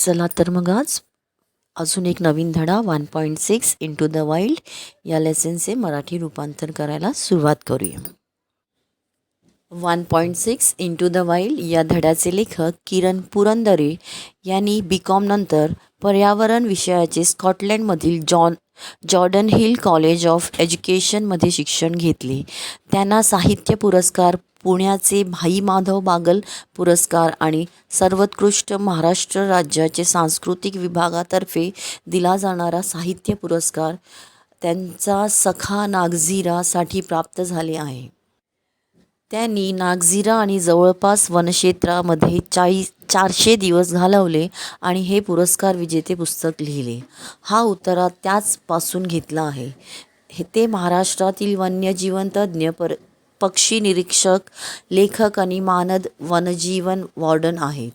चला तर मग आज अजून एक नवीन धडा 1.6 इंटू द वाईल्ड या लेसनचे मराठी रूपांतर करायला सुरुवात करूया. 1.6 इंटू द वाईल्ड या धड्याचे लेखक किरण पुरंदरे यांनी BCom नंतर पर्यावरण विषयाचे स्कॉटलंडमधील जॉर्डन हिल कॉलेज ऑफ एज्युकेशनमध्ये शिक्षण घेतले. त्यांना साहित्य पुरस्कार, पुण्याचे भाई माधव बागल पुरस्कार आणि सर्वोत्कृष्ट महाराष्ट्र राज्याचे सांस्कृतिक विभागातर्फे दिला जाणारा साहित्य पुरस्कार त्यांचा सखा नागझिरासाठी प्राप्त झाले आहे. त्यांनी नागझिरा आणि जवळपास वनक्षेत्रामध्ये 400 दिवस घालवले आणि हे पुरस्कार विजेते पुस्तक लिहिले. हा उतारा त्याचपासून घेतला आहे. ते महाराष्ट्रातील वन्यजीवन तज्ज्ञ, पक्षी निरीक्षक, लेखक आणि मानद वनजीवन वॉर्डन आहेत.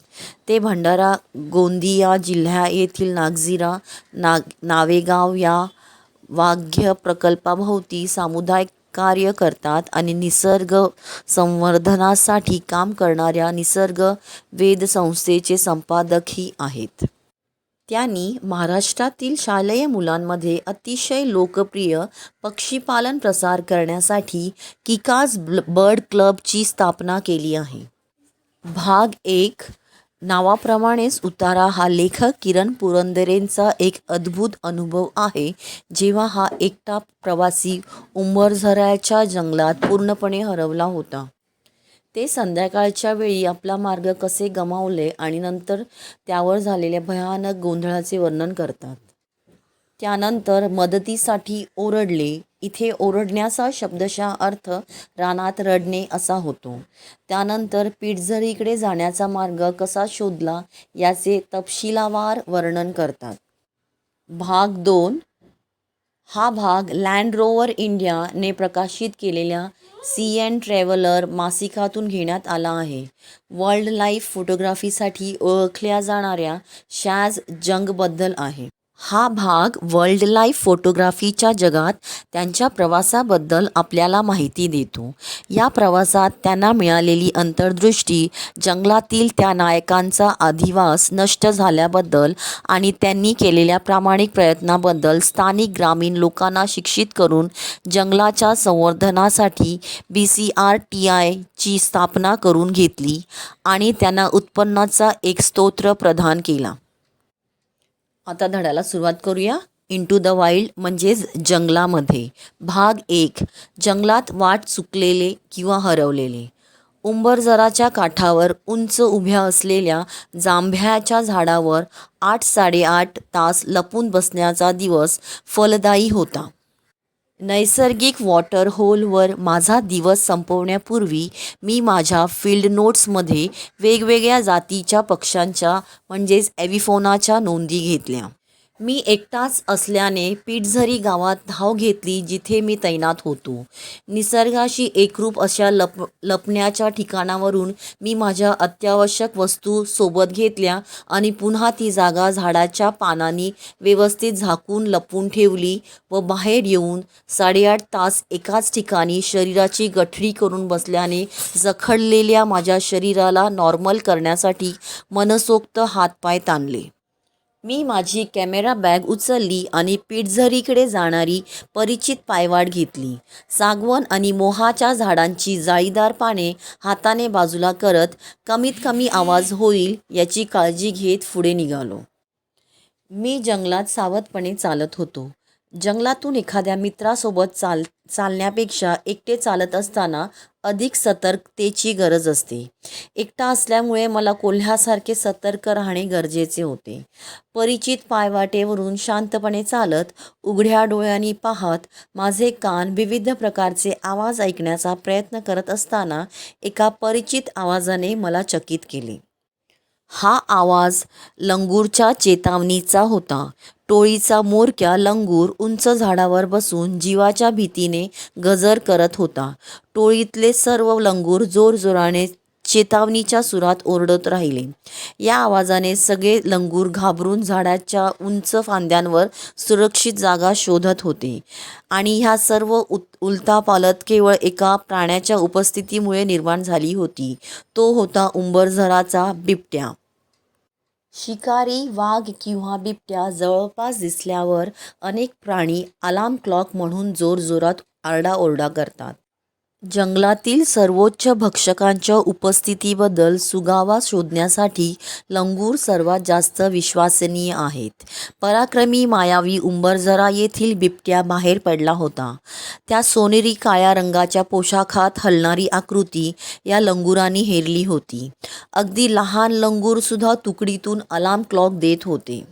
ते भंडारा गोंदिया जिल्हा येथील नागझिरा नावेगाव या व्याघ्र प्रकल्पाभोवती सामुदायिक कार्य करतात आणि निसर्ग संवर्धनासाठी काम करणाऱ्या निसर्ग वेध संस्थेचे संपादकही आहेत. त्यांनी महाराष्ट्रातील शालेय मुलांमध्ये अतिशय लोकप्रिय पक्षीपालन प्रसार करण्यासाठी किकाज बर्ड क्लबची स्थापना केली आहे. भाग 1 नावाप्रमाणेच उतारा हा लेखक किरण पुरंदरेंचा एक अद्भुत अनुभव आहे, जेव्हा हा एकटा प्रवासी उंबरझऱ्याच्या जंगलात पूर्णपणे हरवला होता. ते संध्याकाळच्या वेळी आपला मार्ग कसे गमावले आणि नंतर त्यावर झालेल्या भयानक गोंधळाचे वर्णन करतात. त्यानंतर मदतीसाठी ओरडले. इथे ओरडण्याचा शब्दशः अर्थ रानात रडणे असा होतो. त्यानंतर पिठझरीकडे जाण्याचा मार्ग कसा शोधला याचे तपशीलवार वर्णन करतात. भाग 2 हा भाग लँड रोवर इंडिया ने प्रकाशित केलेल्या CN ट्रॅव्हलर मासिकातून घेण्यात आला आहे. वर्ल्ड लाईफ फोटोग्राफीसाठी ओळखल्या जाणाऱ्या शॅझ जंगबद्दल आहे. हा भाग वर्ल्ड लाईफ फोटोग्राफीच्या जगात त्यांच्या प्रवासाबद्दल आपल्याला माहिती देतो. या प्रवासात त्यांना मिळालेली अंतर्दृष्टी, जंगलातील त्या नायकांचा अधिवास नष्ट झाल्याबद्दल आणि त्यांनी केलेल्या प्रामाणिक प्रयत्नाबद्दल स्थानिक ग्रामीण लोकांना शिक्षित करून जंगलाच्या संवर्धनासाठी BCRTI ची स्थापना करून घेतली आणि त्यांना उत्पन्नाचा एक स्रोत प्रदान केला. आता धड्याला सुरुवात करूया. इंटू द वाईल्ड म्हणजेच जंगलामध्ये. भाग 1 जंगलात वाट चुकलेले किंवा हरवलेले. उंबरझराच्या काठावर उंच उभ्या असलेल्या जांभ्याच्या झाडावर 8-8.5 तास लपून बसण्याचा दिवस फलदायी होता. नैसर्गिक वॉटर होलवर माझा दिवस संपवण्यापूर्वी मी माझ्या फील्ड नोट्समध्ये वेगवेगळ्या जातीच्या पक्ष्यांच्या म्हणजेच एविफोनाच्या नोंदी घेतल्या. मी एकटाच असल्याने पिठझरी गावात धाव घेतली, जिथे मी तैनात होतो. निसर्गाशी एकरूप अशा लपण्याच्या ठिकाणावरून मी माझ्या अत्यावश्यक वस्तू सोबत घेतल्या आणि पुन्हा ती जागा झाडाच्या पानांनी व्यवस्थित झाकून लपवून ठेवली व बाहेर येऊन 8.5 तास एकाच ठिकाणी शरीराची गठडी करून बसल्याने जखडलेल्या माझ्या शरीराला नॉर्मल करण्यासाठी मनसोक्त हातपाय ताणले. मी माझी कॅमेरा बॅग उचलली आणि पिठझरीकडे जाणारी परिचित पायवाट घेतली. सागवन आणि मोहाच्या झाडांची जाळीदार पाने हाताने बाजूला करत कमीत कमी आवाज होईल याची काळजी घेत पुढे निघालो. मी जंगलात सावधपणे चालत होतो. जंगलातून एखाद्या मित्रासोबत चालण्यापेक्षा एकटे चालत असताना अधिक सतर्कतेची गरज असते. एकटा असल्यामुळे मला कोल्ह्यासारखे सतर्क राहणे गरजेचे होते. परिचित पायवाटेवरून शांतपणे चालत, उघड्या डोळ्यांनी पाहत, माझे कान विविध प्रकारचे आवाज ऐकण्याचा प्रयत्न करत असताना एका परिचित आवाजाने मला चकित केले. हा आवाज लंगूरच्या चेतावणीचा होता. टोळीचा म्होरक्या लंगूर उंच झाडावर बसून जीवाच्या भीतीने गजर करत होता. टोळीतले सर्व लंगूर जोरजोराने चेतावणीच्या सुरात ओरडत राहिले. या आवाजाने सगळे लंगूर घाबरून झाडाच्या उंच फांद्यांवर सुरक्षित जागा शोधत होते आणि ह्या सर्व उलथापालथ केवळ एका प्राण्याच्या उपस्थितीमुळे निर्माण झाली होती. तो होता उंबरझराचा बिबट्या. शिकारी वाघ किंवा बिबट्या जवळपास दिसल्यावर अनेक प्राणी अलार्म क्लॉक म्हणून जोरजोरात आरडाओरडा करतात. जंगलातील सर्वोच्च भक्षकांच्या उपस्थितीबद्दल सुगावा शोधण्यासाठी लंगूर सर्वात जास्त विश्वसनीय आहेत. पराक्रमी मायावी उंबरझरा येथील बिबट्या बाहेर पडला होता. त्या सोनेरी काळ्या रंगाच्या पोशाखात हलणारी आकृती या लंगुरांनी हेरली होती. अगदी लहान लंगूरसुद्धा तुकडीतून अलार्म क्लॉक देत होते.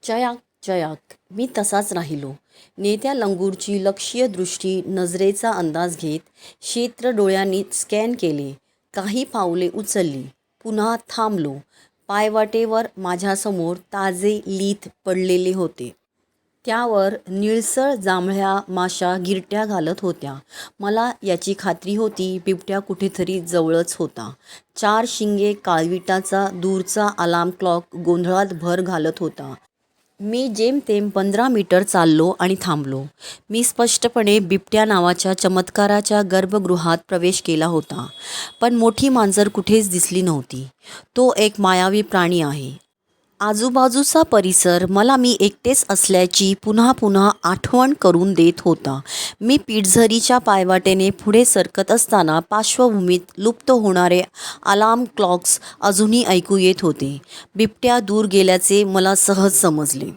चयाक चयाक. मी तसाच राहिलो. नेत्या लंगूरची लक्ष्य दृष्टी नजरेचा अंदाज घेत क्षेत्र डोळ्यांनी स्कॅन केले. काही पावले उचलली. पुन्हा थांबलो. पायवाटेवर माझ्यासमोर ताजे लीथ पडलेले होते. त्यावर निळसर जांभळ्या माशा गिरट्या घालत होत्या. मला याची खात्री होती बिबट्या कुठेतरी जवळच होता. 4 शिंगे काळविटाचा दूरचा अलार्म क्लॉक गोंधळात भर घालत होता. मी जेमतेम 15 मीटर चाललो आणि थांबलो. मी स्पष्टपणे बिबट्या नावाच्या चमत्काराच्या गर्भगृहात प्रवेश केला होता. पण मोठी मांजर कुठेच दिसली नव्हती. तो एक मायावी प्राणी आहे. आजूबाजूचा परिसर मला मी एकटेच असल्याची पुन्हा पुन्हा आठवण करून देत होता. मी पीठझरीच्या पायवाटेने पुढे सरकत असताना पार्श्वभूमीत लुप्त होणारे अलार्म क्लॉक्स अजूनही ऐकू येत होते. बिबट्या दूर गेल्याचे मला सहज समजले.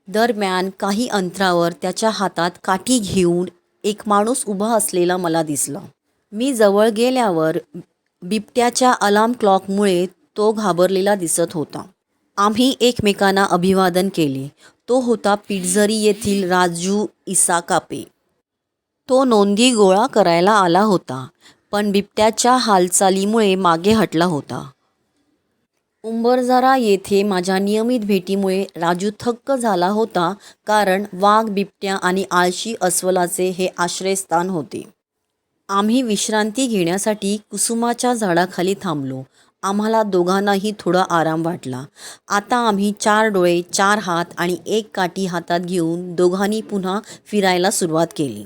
दरम्यान काही अंतरावर त्याच्या हातात काठी घेऊन एक माणूस उभा असलेला मला दिसला. मी जवळ गेल्यावर बिबट्याच्या अलार्म क्लॉकमुळे तो घाबरलेला दिसत होता. आम्ही एकमेकांना अभिवादन केले. तो होता पीठझरी येथील राजू इसाकापे. तो नोंदी गोळा करायला आला होता, पण बिबट्याच्या हालचालीमुळे मागे हटला होता. उंबरझरा येथे माझ्या नियमित भेटीमुळे राजू थक्क झाला होता, कारण वाघ, बिबट्या आणि आळशी अस्वलाचे हे आश्रयस्थान होते. आम्ही विश्रांती घेण्यासाठी कुसुमाच्या झाडाखाली थांबलो. आम्हाला दोघांनाही थोडा आराम वाटला. आता आम्ही 4 डोळे, 4 हात आणि 1 काठी हातात घेऊन दोघांनी पुन्हा फिरायला सुरुवात केली.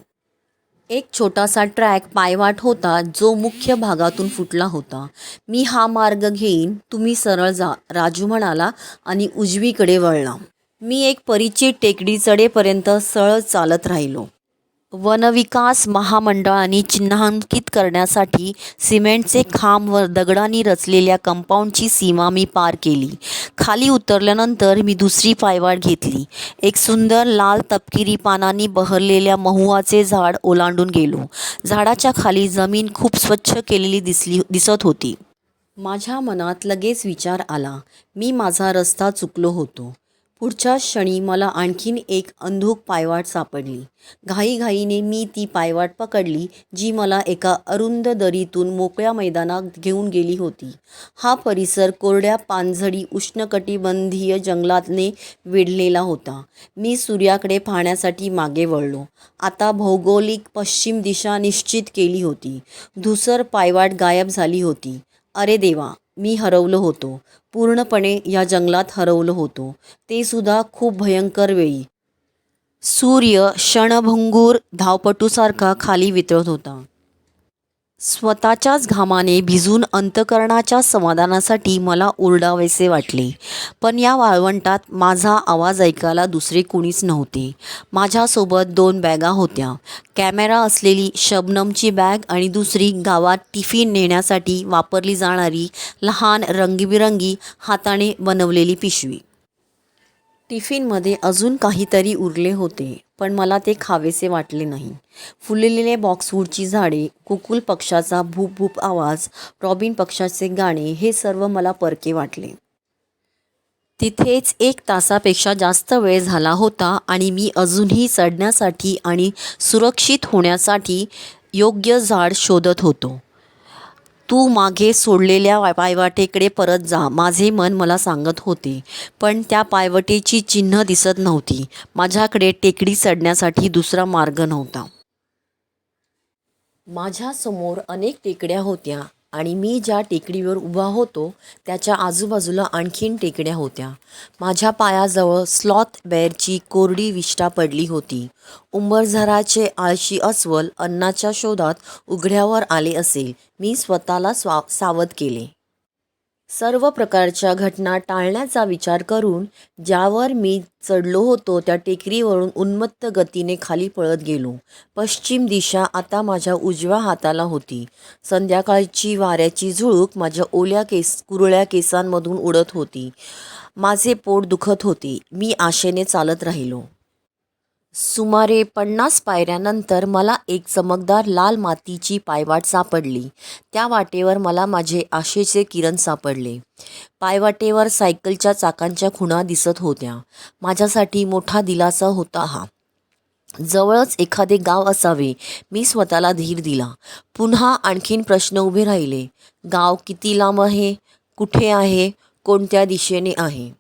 एक छोटासा ट्रॅक पायवाट होता जो मुख्य भागातून फुटला होता. मी हा मार्ग घेईन, तुम्ही सरळ जा, राजू म्हणाला आणि उजवीकडे वळला. मी एक परिचित टेकडी चढेपर्यंत सरळ चालत राहिलो. वनविकास महामंडळाने चिन्हांकित करण्यासाठी सिमेंटचे खांब व दगडांनी रचलेल्या कंपाऊंडची सीमा मी पार केली. खाली उतरल्यानंतर मी दुसरी पायवाट घेतली. एक सुंदर लाल तपकिरी पानांनी बहरलेल्या महुआचे झाड ओलांडून गेलो. झाडाच्या खाली जमीन खूप स्वच्छ केलेली दिसत होती. माझ्या मनात लगेच विचार आला, मी माझा रस्ता चुकलो होतो. पुढच्याच क्षणी मला आणखीन एक अंधूक पायवाट सापडली. घाईघाईने मी ती पायवाट पकडली, जी मला एका अरुंद दरीतून मोकळ्या मैदानात घेऊन गेली होती. हा परिसर कोरड्या पानझडी उष्णकटिबंधीय जंगलाने वेढलेला होता. मी सूर्याकडे पाहण्यासाठी मागे वळलो. आता भौगोलिक पश्चिम दिशा निश्चित केली होती. धूसर पायवाट गायब झाली होती. अरे देवा, मी हरवलो होतो. पूर्णपणे या जंगलात हरवलो होतो. ते सुद्धा खूप भयंकर वेळी. सूर्य क्षणभंगूर धावपटूसारखा खाली वितळत होता. स्वतःच्याच घामाने भिजून अंतःकरणाच्या समाधानासाठी मला ओरडावेसे वाटले. पण या वाळवंटात माझा आवाज ऐकायला दुसरे कुणीच नव्हते. माझ्यासोबत 2 बॅगा होत्या. कॅमेरा असलेली शबनमची बॅग आणि दुसरी गावात टिफिन नेण्यासाठी वापरली जाणारी लहान रंगीबिरंगी हाताने बनवलेली पिशवी. टिफिनमध्ये अजून काहीतरी उरले होते, पण मला ते खावेसे वाटले नाही. फुललेले बॉक्सवूडची झाडे, कुकुल पक्ष्याचा भूप भूप आवाज, रॉबिन पक्ष्याचे गाणे हे सर्व मला परके वाटले. तिथेच 1 तासापेक्षा जास्त वेळ झाला होता आणि मी अजूनही चढण्यासाठी आणि सुरक्षित होण्यासाठी योग्य झाड शोधत होतो. तू मागे सोडलेल्या पायवाटेकडे परत जा, माझे मन मला सांगत होते. पण त्या पायवाटेची चिन्ह दिसत नव्हती. माझ्याकडे टेकडी चढण्यासाठी दुसरा मार्ग नव्हता. माझ्यासमोर अनेक टेकड्या होत्या आणि मी ज्या टेकडीवर उभा होतो त्याच्या आजूबाजूला आणखीन टेकड्या होत्या. माझ्या पायाजवळ स्लॉथ बेअरची कोरडी विष्ठा पडली होती. उंबरझराचे आळशी अस्वल अन्नाच्या शोधात उघड्यावर आले असेल, मी स्वतःला सावध केले. सर्व प्रकारच्या घटना टाळण्याचा विचार करून ज्यावर मी चढलो होतो त्या टेकडीवरून उन्मत्त गतीने खाली पळत गेलो. पश्चिम दिशा आता माझ्या उजव्या हाताला होती. संध्याकाळची वाऱ्याची झुळूक माझ्या कुरळ्या केसांमधून उडत होती. माझे पोट दुखत होते. मी आशेने चालत राहिलो. सुमारे 50 पायऱ्यानंतर मला एक चमकदार लाल मातीची पायवाट सापडली. त्या वाटेवर मला माझे आशेचे किरण सापडले. पायवाटेवर सायकलच्या चाकांच्या खुणा दिसत होत्या. माझ्यासाठी मोठा दिलासा होता हा. जवळच एखादे गाव असावे, मी स्वतःला धीर दिला. पुन्हा आणखीन प्रश्न उभे राहिले. गाव किती लांब आहे? कुठे आहे? कोणत्या दिशेने आहे?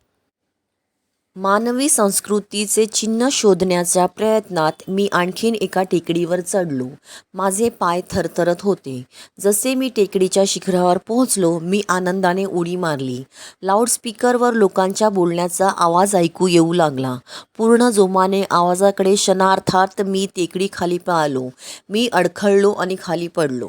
मानवी संस्कृतीचे चिन्ह शोधण्याच्या प्रयत्नात मी आणखीन एका टेकडीवर चढलो. माझे पाय थरथरत होते. जसे मी टेकडीच्या शिखरावर पोहोचलो, मी आनंदाने उडी मारली. लाऊडस्पीकरवर लोकांच्या बोलण्याचा आवाज ऐकू येऊ लागला. पूर्ण जोमाने आवाजाकडे क्षणार्धात मी टेकडी खाली पळालो. मी अडखळलो आणि खाली पडलो.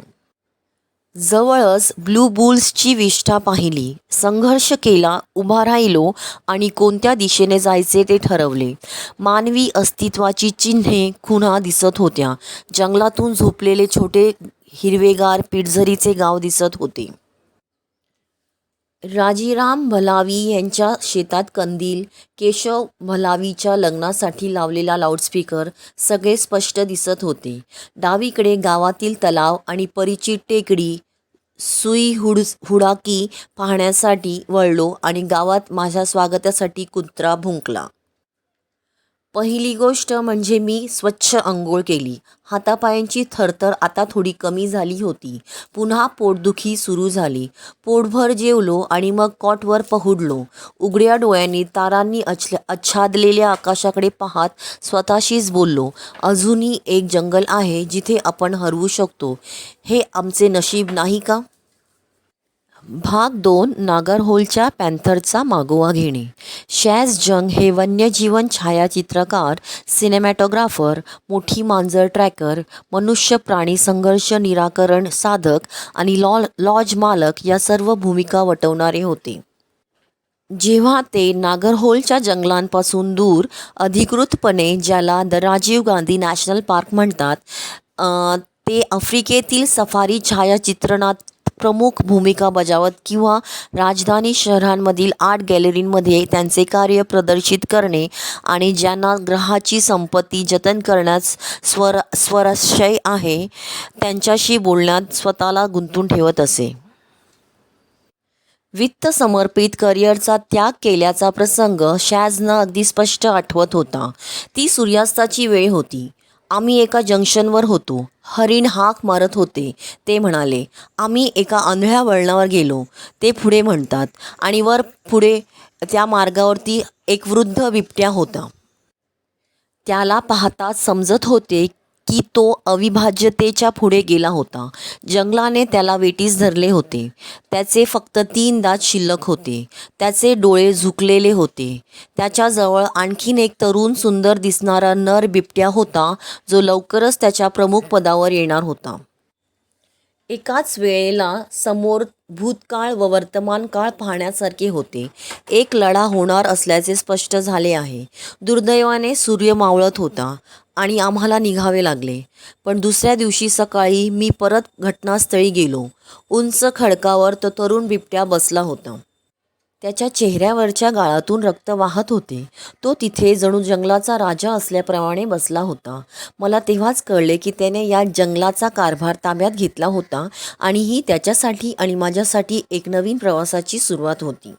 जवळच ब्लू बुल्सची विष्ठा पाहिली. संघर्ष केला, उभा राहिलो आणि कोणत्या दिशेने जायचे ते ठरवले. मानवी अस्तित्वाची चिन्हे खुणा दिसत होत्या. जंगलातून झोपलेले छोटे हिरवेगार पिठझरीचे गाव दिसत होते. राजीराम भलावी यांच्या शेतात कंदील, केशव भलावीच्या लग्नासाठी लावलेला लाऊडस्पीकर सगळे स्पष्ट दिसत होते. डावीकडे गावातील तलाव आणि परीची टेकडी. हुडाकी पाहण्यासाठी वळलो आणि गावात माझ्या स्वागतासाठी कुत्रा भुंकला. पहिली गोष्ट म्हणजे मी स्वच्छ अंघोळ केली. हातापायांची थरथर आता थोडी कमी झाली होती. पुन्हा पोटदुखी सुरू झाली. पोटभर जेवलो आणि मग कॉटवर पहुडलो. उघड्या डोळ्यांनी तारांनी आच्छादलेल्या आकाशाकडे पाहत स्वतःशीच बोललो, अजूनही एक जंगल आहे जिथे आपण हरवू शकतो. हे आमचे नशीब नाही का? भाग 2. नागरहोलच्या पॅन्थरचा मागोवा घेणे. शॅझ जंग हे वन्यजीवन छायाचित्रकार, सिनेमॅटोग्राफर, मोठी मांजर ट्रॅकर, मनुष्य प्राणी संघर्ष निराकरण साधक आणि लॉज मालक या सर्व भूमिका वठवणारे होते. जेव्हा ते नागरहोलच्या जंगलांपासून दूर, अधिकृतपणे ज्याला the Rajiv Gandhi national park म्हणतात, ते आफ्रिकेतील सफारी छायाचित्रणात प्रमुख भूमिका बजावत किंवा राजधानी शहरांमधील आर्ट गॅलरींमध्ये त्यांचे कार्य प्रदर्शित करणे आणि ज्यांना ग्रहाची संपत्ती जतन करण्यास स्वारस्य आहे त्यांच्याशी बोलण्यात स्वतःला गुंतून ठेवत असे. वित्त समर्पित करिअरचा त्याग केल्याचा प्रसंग शॅझना अगदी स्पष्ट आठवत होता. ती सूर्यास्ताची वेळ होती. आम्ही एका जंक्शनवर होतो. हरिण हाक मारत होते. ते म्हणाले, आम्ही एका आंधळ्या वळणावर गेलो, ते पुढे म्हणतात, आणि पुढे त्या मार्गावरती एक वृद्ध बिबट्या होता. त्याला पाहताच समजत होते की तो अविभाज्यतेच्या पुढे गेला होता. जंगलाने त्याला वेठीस धरले होते. त्याचे फक्त 3 दात शिल्लक होते. त्याचे डोळे झुकलेले होते. त्याच्याजवळ आणखीन एक तरुण सुंदर दिसणारा नर बिबट्या होता जो लवकरच त्याच्या प्रमुख पदावर येणार होता. एकाच वेळेला समोर भूतकाळ व वर्तमान काळ पाहण्यासारखे होते. एक लढा होणार असल्याचे स्पष्ट झाले आहे. दुर्दैवाने सूर्य मावळत होता आणि आम्हाला निघावे लागले. पण दुसऱ्या दिवशी सकाळी मी परत घटनास्थळी गेलो. उंच खडकावर तो तरुण बिबट्या बसला होता. त्याच्या चेहऱ्यावरच्या गाळातून रक्त वाहत होते. तो तिथे जणू जंगलाचा राजा असल्याप्रमाणे बसला होता. मला तेव्हाच कळले की त्याने या जंगलाचा कारभार ताब्यात घेतला होता आणि ही त्याच्यासाठी आणि माझ्यासाठी एक नवीन प्रवासाची सुरुवात होती.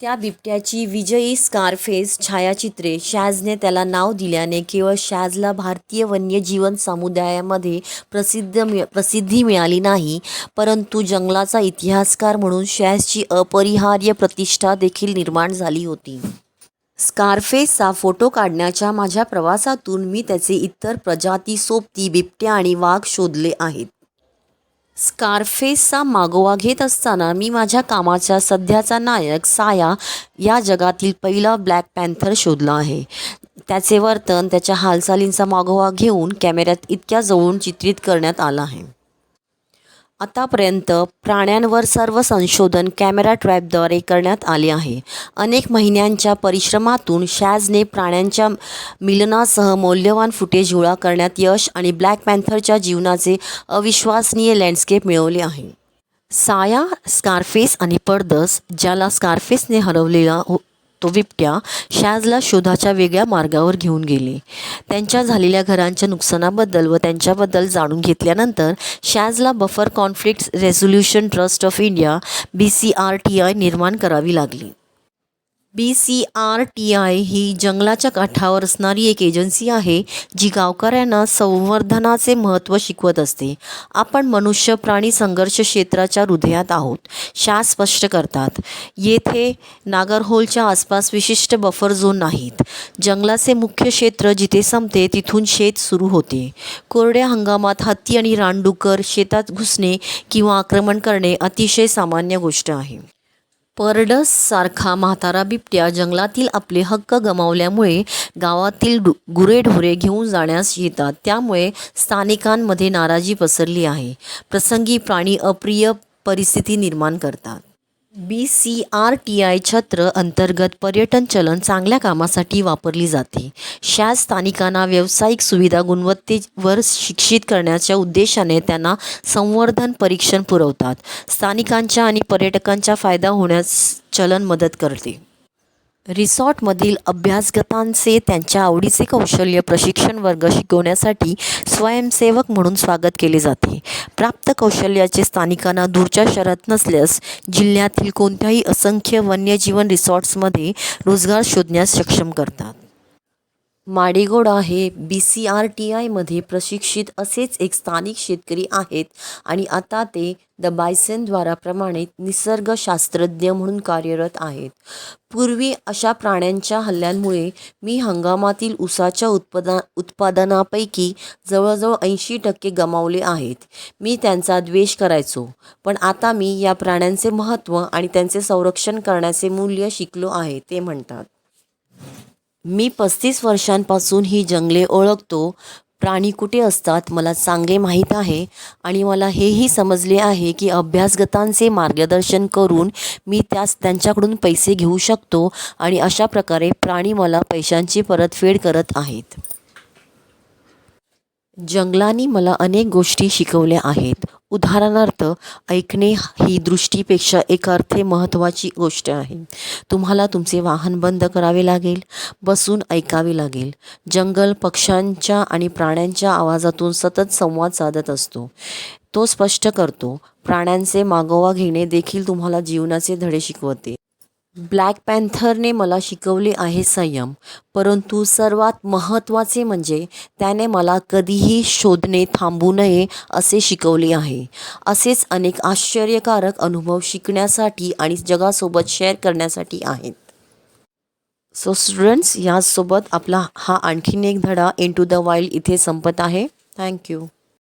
त्या बिबट्याची विजयी स्कारफेस छायाचित्रे शॅझने त्याला नाव दिल्याने केवळ शॅझला भारतीय वन्यजीवन समुदायामध्ये प्रसिद्धी मिळाली नाही, परंतु जंगलाचा इतिहासकार म्हणून शॅझची अपरिहार्य प्रतिष्ठा देखील निर्माण झाली होती. स्कारफेसचा फोटो काढण्याच्या माझ्या प्रवासातून मी त्याचे इतर प्रजाती, सोबती बिबट्या आणि वाघ शोधले आहेत. स्कारफेसचा मागोवा घेत असताना मी माझ्या कामाचा सध्याचा नायक साया या जगातील पहिला ब्लॅक पॅन्थर शोधला आहे. त्याचे वर्तन, त्याच्या हालचालींचा मागोवा घेऊन कॅमेऱ्यात इतक्या जवळून चित्रित करण्यात आला आहे. आतापर्यंत प्राण्यांवर सर्व संशोधन कॅमेरा ट्रॅपद्वारे करण्यात आले आहे. अनेक महिन्यांच्या परिश्रमातून शॅझने प्राण्यांच्या मिलनासह मौल्यवान फुटेज गोळा करण्यात यश आणि ब्लॅक पॅन्थरच्या जीवनाचे अविश्वसनीय लँडस्केप मिळवले आहे. साया, स्कारफेस आणि पडदस, ज्याला स्कारफेसने हरवलेला तो बिबट्या शॅझला शोधाच्या वेगळ्या मार्गावर घेऊन गेले. त्यांच्या झालेल्या घरांच्या नुकसानाबद्दल व त्यांच्याबद्दल जाणून घेतल्यानंतर शॅझला buffer conflict resolution trust of India BCRTI निर्माण करावी लागली. BCRTI ही जंगलाच्या काठावर असणारी एक एजन्सी आहे जी गावकऱ्यांना संवर्धनाचे महत्त्व शिकवत असते. आपण मनुष्य प्राणी संघर्ष क्षेत्राच्या हृदयात आहोत, शॅझ स्पष्ट करतात. येथे नागरहोलच्या आसपास विशिष्ट बफर झोन नाहीत. जंगलाचे मुख्य क्षेत्र जिथे संपते तिथून शेत सुरू होते. कोरड्या हंगामात हत्ती आणि रानडुकर शेतात घुसणे किंवा आक्रमण करणे अतिशय सामान्य गोष्ट आहे. पडस सारखा म्हातारा बिबट्या जंगलातील आपले हक्क गमावल्यामुळे गावातील गुरेढोरे घेऊन जाण्यास येतात. त्यामुळे स्थानिकांमध्ये नाराजी पसरली आहे. प्रसंगी प्राणी अप्रिय परिस्थिती निर्माण करतात. BCRTI छत्र अंतर्गत पर्यटन चलन चांगल्या कामासाठी वापरली जाते. शॅझ स्थानिकांना व्यावसायिक सुविधा गुणवत्तेवर शिक्षित करण्याच्या उद्देशाने त्यांना संवर्धन परीक्षण पुरवतात. स्थानिकांच्या आणि पर्यटकांचा फायदा होण्यास चलन मदत करते. रिसॉर्टमधील अभ्यासगतांचे त्यांच्या आवडीचे कौशल्य प्रशिक्षण वर्ग शिकवण्यासाठी स्वयंसेवक म्हणून स्वागत केले जाते. प्राप्त कौशल्याचे स्थानिकांना दूरच्या शहरात नसल्यास जिल्ह्यातील कोणत्याही असंख्य वन्यजीवन रिसॉर्ट्समध्ये रोजगार शोधण्यास सक्षम करतात. माडेगौडा हे BCRTIमध्ये प्रशिक्षित असेच एक स्थानिक शेतकरी आहेत आणि आता ते द बायसनद्वारा प्रमाणित निसर्गशास्त्रज्ञ म्हणून कार्यरत आहेत. पूर्वी अशा प्राण्यांच्या हल्ल्यांमुळे मी हंगामातील ऊसाच्या उत्पादनापैकी जवळजवळ 80% गमावले आहेत. मी त्यांचा द्वेष करायचो, पण आता मी या प्राण्यांचे महत्त्व आणि त्यांचे संरक्षण करण्याचे मूल्य शिकलो आहे, ते म्हणतात. मी 35 वर्षांपासून ही जंगले ओळखतो. प्राणी कुठे असतात मला चांगले माहीत आहे आणि मला हेही समजले आहे की अभ्यासगतांचे मार्गदर्शन करून मी त्यांच्याकडून पैसे घेऊ शकतो आणि अशा प्रकारे प्राणी मला पैशांची परतफेड करत आहेत. जंगलांनी मला अनेक गोष्टी शिकवल्या आहेत. उदाहरणार्थ, ऐकणे ही दृष्टीपेक्षा एक अर्थे महत्त्वाची गोष्ट आहे. तुम्हाला तुमचे वाहन बंद करावे लागेल, बसून ऐकावे लागेल. जंगल पक्ष्यांच्या आणि प्राण्यांच्या आवाजातून सतत संवाद साधत असतो. तो स्पष्ट करतो. प्राण्यांचे मागोवा घेणे देखील तुम्हाला जीवनाचे धडे शिकवते. ब्लॅक पॅन्थरने मला शिकवले आहे संयम, परंतु सर्वात महत्त्वाचे म्हणजे त्याने मला कधीही शोधणे थांबवू नये असे शिकवले आहे. असेच अनेक आश्चर्यकारक अनुभव शिकण्यासाठी आणि जगासोबत शेअर करण्यासाठी आहेत. सो स्टुडंट्स, यासोबत आपला हा आणखीन एक धडा इंटू द वाईल्ड इथे संपत आहे. थँक्यू.